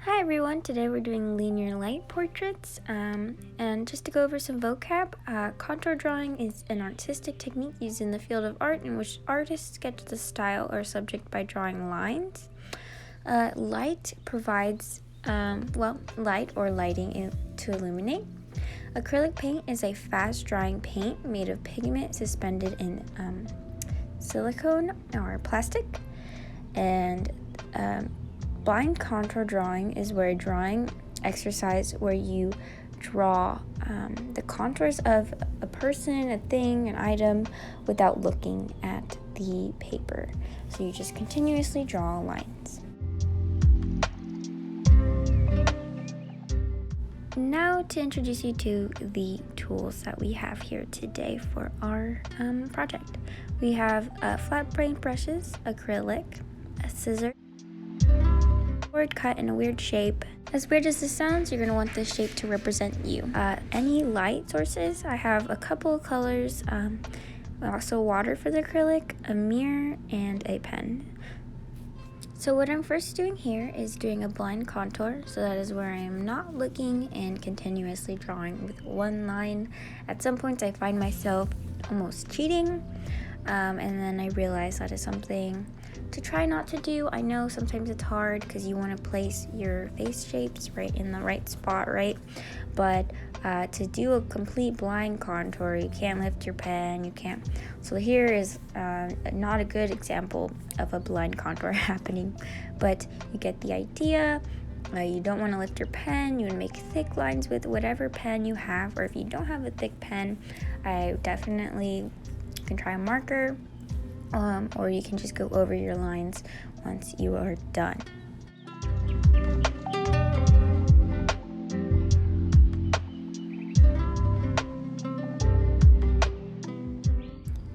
Hi everyone, today we're doing linear light portraits, and just to go over some vocab, contour drawing is an artistic technique used in the field of art in which artists sketch the style or subject by drawing lines. Light provides, light or lighting to illuminate. Acrylic paint is a fast-drying paint made of pigment suspended in silicone or plastic, and blind contour drawing is where a drawing exercise where you draw the contours of a person, a thing, an item without looking at the paper. So you just continuously draw lines. Now to introduce you to the tools that we have here today for our project. We have flat point brushes, acrylic, a scissor, board cut in a weird shape. As weird as this sounds, you're going to want this shape to represent you. Any light sources, I have a couple of colors, also water for the acrylic, a mirror, and a pen. So what I'm first doing here is doing a blind contour, so that is where I am not looking and continuously drawing with one line. At some points I find myself almost cheating, and then I realize that is something to try not to do. I know sometimes it's hard because you want to place your face shapes right in the right spot, right? But to do a complete blind contour, you can't lift your pen, you can't. So here is not a good example of a blind contour happening, but you get the idea. You don't want to lift your pen, you want to make thick lines with whatever pen you have, or if you don't have a thick pen, I definitely can try a marker, or you can just go over your lines once you are done.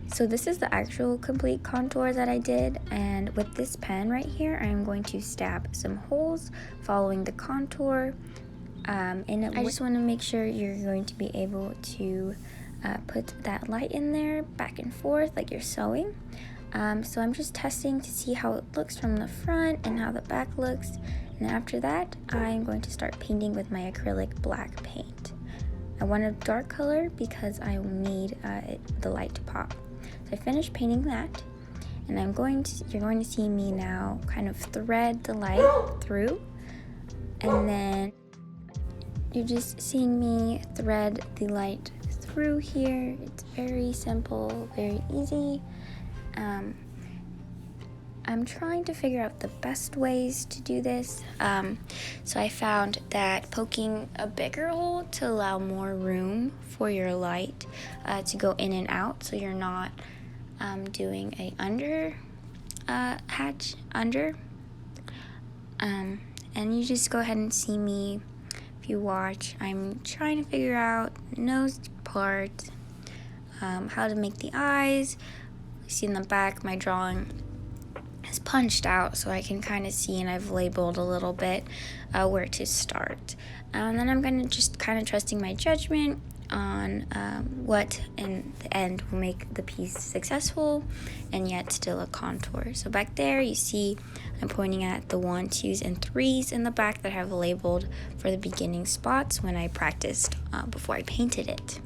So this is the actual complete contour that I did, and with this pen right here, I'm going to stab some holes following the contour. I just want to make sure you're going to be able to put that light in there back and forth like you're sewing. So I'm just testing to see how it looks from the front and how the back looks, and after that I'm going to start painting with my acrylic black paint. I want a dark color because I need the light to pop. So I finished painting that, and you're going to see me now kind of thread the light through, and then you're just seeing me thread the light through here. It's very simple, very easy. I'm trying to figure out the best ways to do this. So I found that poking a bigger hole to allow more room for your light to go in and out, so you're not doing a hatch under. And you just go ahead and see me if you watch. I'm trying to figure out nose part, how to make the eyes. You see in the back my drawing is punched out, so I can kind of see, and I've labeled a little bit where to start. And then I'm going to just kind of trusting my judgment on what in the end will make the piece successful and yet still a contour. So back there you see I'm pointing at the 1, 2s, and 3s in the back that I have labeled for the beginning spots when I practiced before I painted it.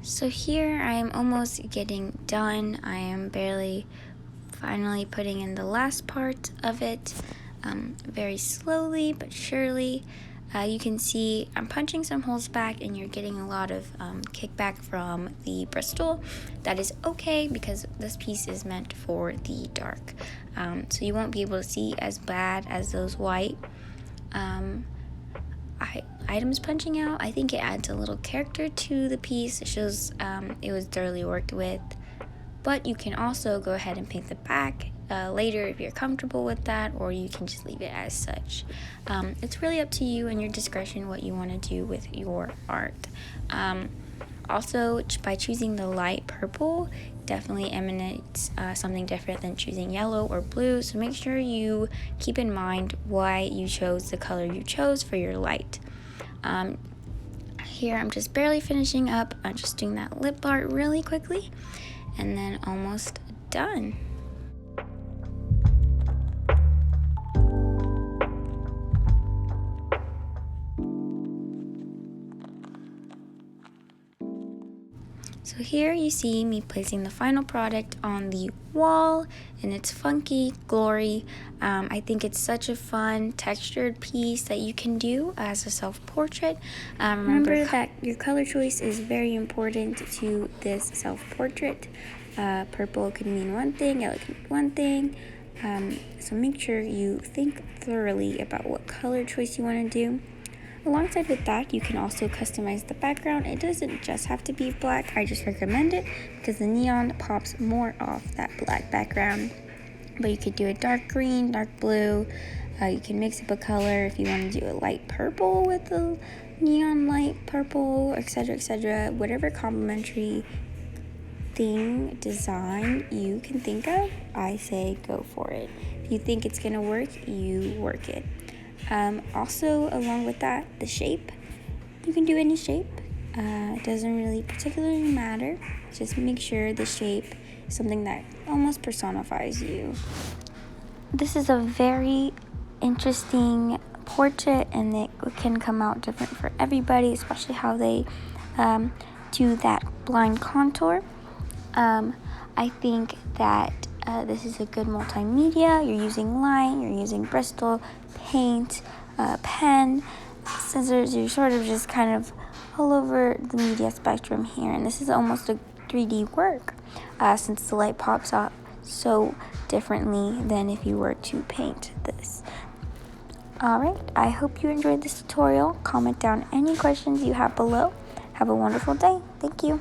So here I am almost getting done. I am barely finally putting in the last part of it, very slowly but surely. You can see I'm punching some holes back and you're getting a lot of kickback from the Bristol. That is okay because this piece is meant for the dark. So you won't be able to see as bad as those white items punching out. I think it adds a little character to the piece. It shows it was thoroughly worked with. But you can also go ahead and paint the back later if you're comfortable with that, or you can just leave it as such. It's really up to you and your discretion what you want to do with your art. Also, by choosing the light purple, definitely emanates something different than choosing yellow or blue, so make sure you keep in mind why you chose the color you chose for your light. Here I'm just barely finishing up. I'm just doing that lip art really quickly and then almost done. So here you see me placing the final product on the wall in its funky glory. I think it's such a fun textured piece that you can do as a self-portrait. Remember that your color choice is very important to this self-portrait. Purple can mean one thing, yellow can mean one thing. So make sure you think thoroughly about what color choice you want to do. Alongside with that, you can also customize the background. It doesn't just have to be black. I just recommend it because the neon pops more off that black background. But you could do a dark green, dark blue. You can mix up a color if you want to do a light purple with a neon light purple, etc., whatever complementary thing, design you can think of, I say go for it. If you think it's gonna work, you work it. Also, along with that, the shape. You can do any shape. It doesn't really particularly matter. Just make sure the shape is something that almost personifies you. This is a very interesting portrait, and it can come out different for everybody, especially how they do that blind contour. I think that this is a good multimedia. You're using line, you're using Bristol, paint, pen, scissors. You're sort of just kind of all over the media spectrum here. And this is almost a 3D work since the light pops off so differently than if you were to paint this. Alright, I hope you enjoyed this tutorial. Comment down any questions you have below. Have a wonderful day. Thank you.